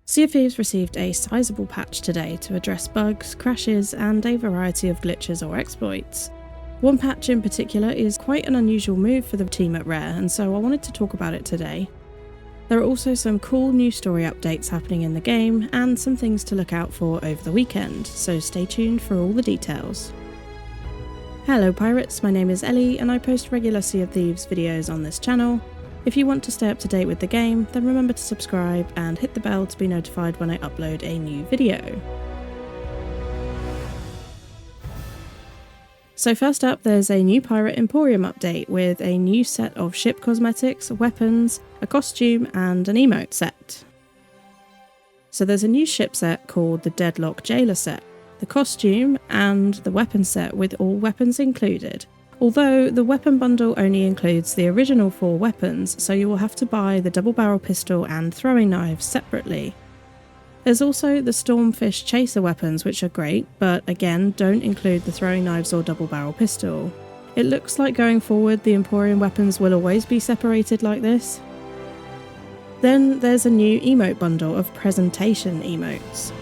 Sea of Thieves received a sizable patch today to address bugs, crashes, and a variety of glitches or exploits. One patch in particular is quite an unusual move for the team at Rare, and so I wanted to talk about it today. There are also some cool new story updates happening in the game, and some things to look out for over the weekend, so stay tuned for all the details. Hello pirates, my name is Ellie, and I post regular Sea of Thieves videos on this channel. If you want to stay up to date with the game, then remember to subscribe and hit the bell to be notified when I upload a new video. So first up, there's a new Pirate Emporium update with a new set of ship cosmetics, weapons, a costume, and an emote set. So there's a new ship set called the Deadlock Jailer set, the costume, and the weapon set with all weapons included. Although the weapon bundle only includes the original 4 weapons, so you will have to buy the double barrel pistol and throwing knives separately. There's also the Stormfish Chaser weapons, which are great, but again don't include the throwing knives or double barrel pistol. It looks like going forward the Emporium weapons will always be separated like this. Then there's a new emote bundle of presentation emotes.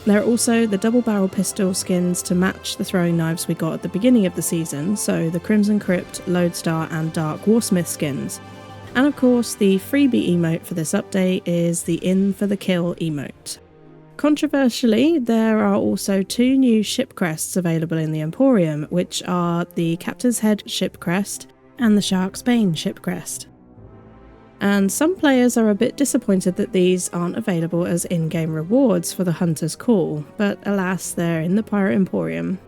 There are also the double barrel pistol skins to match the throwing knives we got at the beginning of the season, so the Crimson Crypt, Lodestar and Dark Warsmith skins. And of course the freebie emote for this update is the In for the Kill emote. Controversially, there are also 2 new ship crests available in the Emporium, which are the Captain's Head ship crest and the Shark's Bane ship crest. And some players are a bit disappointed that these aren't available as in-game rewards for the Hunter's Call, but alas, they're in the Pirate Emporium.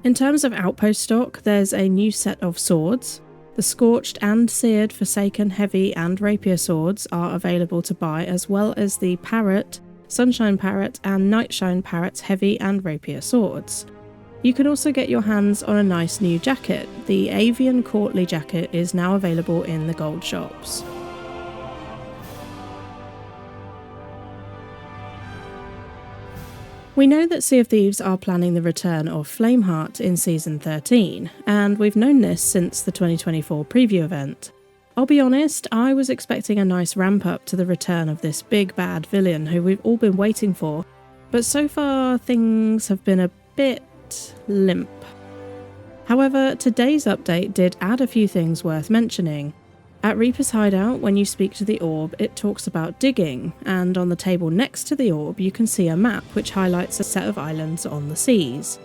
In terms of Outpost stock, there's a new set of swords. The Scorched and Seared Forsaken Heavy and Rapier swords are available to buy, as well as the Parrot, Sunshine Parrot and Nightshine Parrot's Heavy and Rapier swords. You can also get your hands on a nice new jacket. The Avian Courtly jacket is now available in the gold shops. We know that Sea of Thieves are planning the return of Flameheart in Season 13, and we've known this since the 2024 preview event. I'll be honest, I was expecting a nice ramp up to the return of this big bad villain who we've all been waiting for, but so far things have been a bit limp. However, today's update did add a few things worth mentioning. At Reaper's Hideout, when you speak to the orb, it talks about digging, and on the table next to the orb you can see a map which highlights a set of islands on the seas.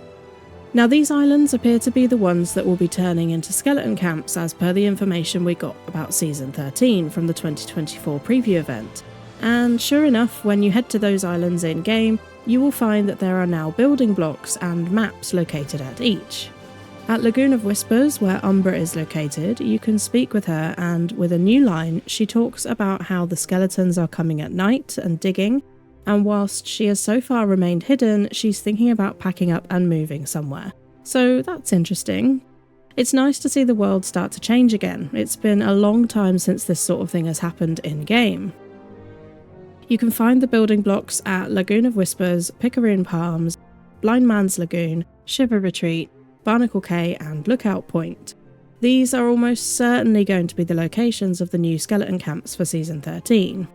Now these islands appear to be the ones that will be turning into skeleton camps as per the information we got about Season 13 from the 2024 preview event. And sure enough, when you head to those islands in-game, you will find that there are now building blocks and maps located at each. At Lagoon of Whispers, where Umbra is located, you can speak with her, and with a new line, she talks about how the skeletons are coming at night and digging, and whilst she has so far remained hidden, she's thinking about packing up and moving somewhere. So that's interesting. It's nice to see the world start to change again. It's been a long time since this sort of thing has happened in-game. You can find the building blocks at Lagoon of Whispers, Picaroon Palms, Blind Man's Lagoon, Shiver Retreat, Barnacle Cay and Lookout Point. These are almost certainly going to be the locations of the new skeleton camps for Season 13.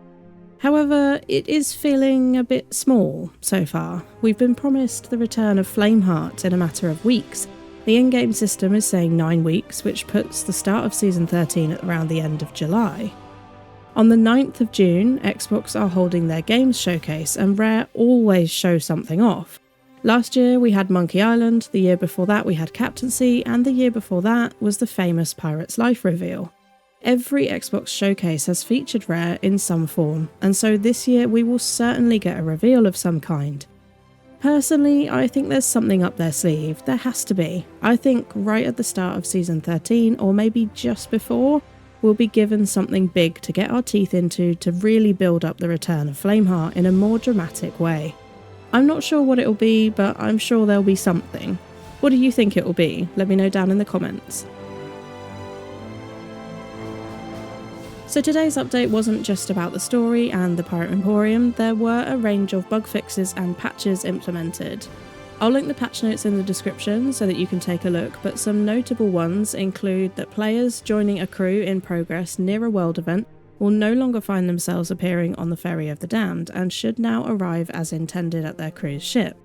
However, it is feeling a bit small so far. We've been promised the return of Flameheart in a matter of weeks. The in-game system is saying 9 weeks, which puts the start of Season 13 at around the end of July. On the 9th of June, Xbox are holding their games showcase, and Rare always show something off. Last year we had Monkey Island, the year before that we had Captaincy, and the year before that was the famous Pirate's Life reveal. Every Xbox showcase has featured Rare in some form, and so this year we will certainly get a reveal of some kind. Personally, I think there's something up their sleeve. There has to be. I think right at the start of Season 13, or maybe just before, we'll be given something big to get our teeth into to really build up the return of Flameheart in a more dramatic way. I'm not sure what it'll be, but I'm sure there'll be something. What do you think it'll be? Let me know down in the comments. So today's update wasn't just about the story and the Pirate Emporium, there were a range of bug fixes and patches implemented. I'll link the patch notes in the description so that you can take a look, but some notable ones include that players joining a crew in progress near a world event will no longer find themselves appearing on the Ferry of the Damned and should now arrive as intended at their cruise ship.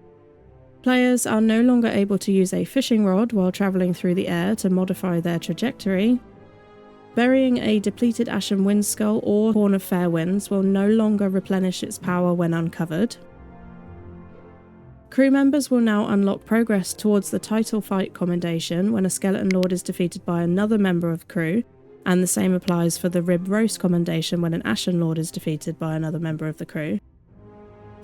Players are no longer able to use a fishing rod while travelling through the air to modify their trajectory. Burying a depleted Ashen Windskull or Horn of Fair Winds will no longer replenish its power when uncovered. Crew members will now unlock progress towards the title fight commendation when a Skeleton Lord is defeated by another member of crew, and the same applies for the Rib Roast commendation when an Ashen Lord is defeated by another member of the crew.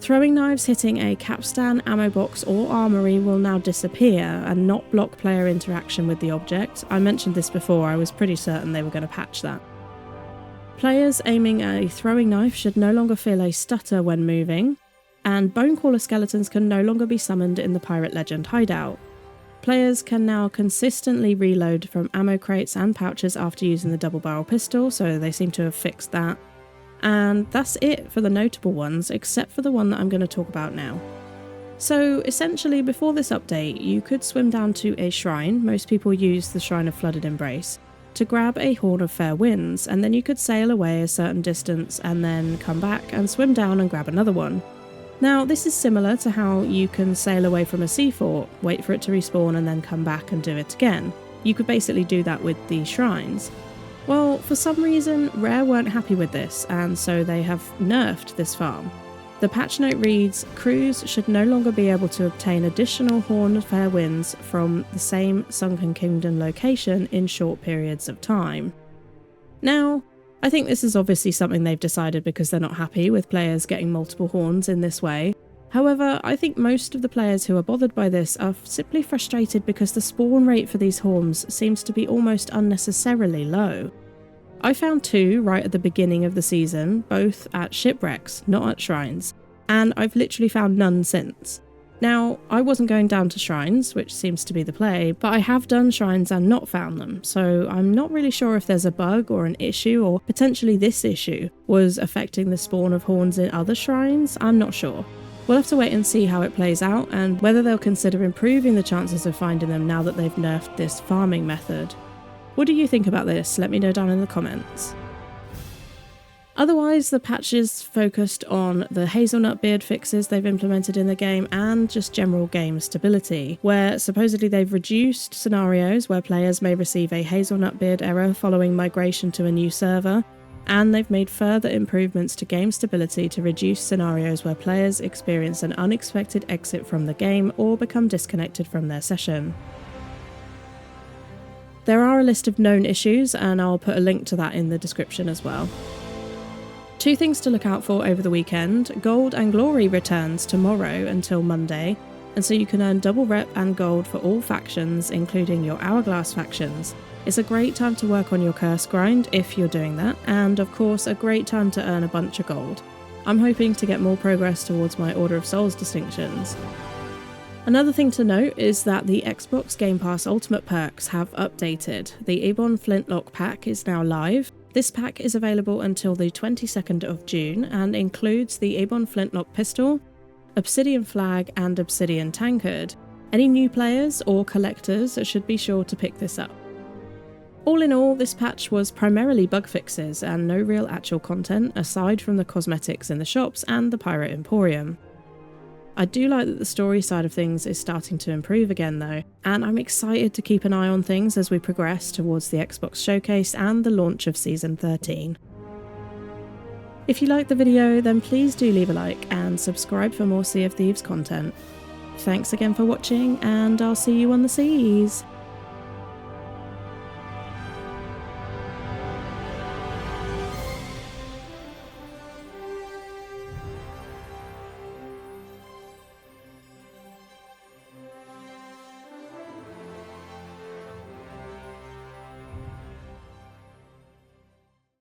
Throwing knives hitting a capstan, ammo box or armoury will now disappear and not block player interaction with the object. I mentioned this before, I was pretty certain they were going to patch that. Players aiming a throwing knife should no longer feel a stutter when moving, and Bonecrawler skeletons can no longer be summoned in the Pirate Legend hideout. Players can now consistently reload from ammo crates and pouches after using the double barrel pistol, so they seem to have fixed that. And that's it for the notable ones, except for the one that I'm going to talk about now. So essentially, before this update, you could swim down to a shrine, most people use the Shrine of Flooded Embrace, to grab a Horn of Fair Winds, and then you could sail away a certain distance and then come back and swim down and grab another one. Now, this is similar to how you can sail away from a sea fort, wait for it to respawn and then come back and do it again. You could basically do that with the shrines. Well, for some reason, Rare weren't happy with this, and so they have nerfed this farm. The patch note reads, crews should no longer be able to obtain additional Horn of Fair Winds from the same Sunken Kingdom location in short periods of time. Now, I think this is obviously something they've decided because they're not happy with players getting multiple horns in this way. However, I think most of the players who are bothered by this are simply frustrated because the spawn rate for these horns seems to be almost unnecessarily low. I found 2 right at the beginning of the season, both at shipwrecks, not at shrines, and I've literally found none since. Now, I wasn't going down to shrines, which seems to be the play, but I have done shrines and not found them, so I'm not really sure if there's a bug or an issue, or potentially this issue was affecting the spawn of horns in other shrines. I'm not sure. We'll have to wait and see how it plays out, and whether they'll consider improving the chances of finding them now that they've nerfed this farming method. What do you think about this? Let me know down in the comments. Otherwise, the patch is focused on the hazelnut beard fixes they've implemented in the game and just general game stability, where supposedly they've reduced scenarios where players may receive a hazelnut beard error following migration to a new server, and they've made further improvements to game stability to reduce scenarios where players experience an unexpected exit from the game or become disconnected from their session. There are a list of known issues, and I'll put a link to that in the description as well. 2 things to look out for over the weekend. Gold and Glory returns tomorrow until Monday, and so you can earn double rep and gold for all factions, including your Hourglass factions. It's a great time to work on your curse grind if you're doing that, and of course a great time to earn a bunch of gold. I'm hoping to get more progress towards my Order of Souls distinctions. Another thing to note is that the Xbox Gamepass Ultimate Perks have updated. The Ebon Flintlock pack is now live. This pack is available until the 22nd of June and includes the Ebon Flintlock pistol, Obsidian flag and Obsidian tankard. Any new players or collectors should be sure to pick this up. All in all, this patch was primarily bug fixes and no real actual content aside from the cosmetics in the shops and the Pirate Emporium. I do like that the story side of things is starting to improve again though, and I'm excited to keep an eye on things as we progress towards the Xbox Showcase and the launch of Season 13. If you liked the video, then please do leave a like and subscribe for more Sea of Thieves content. Thanks again for watching, and I'll see you on the seas!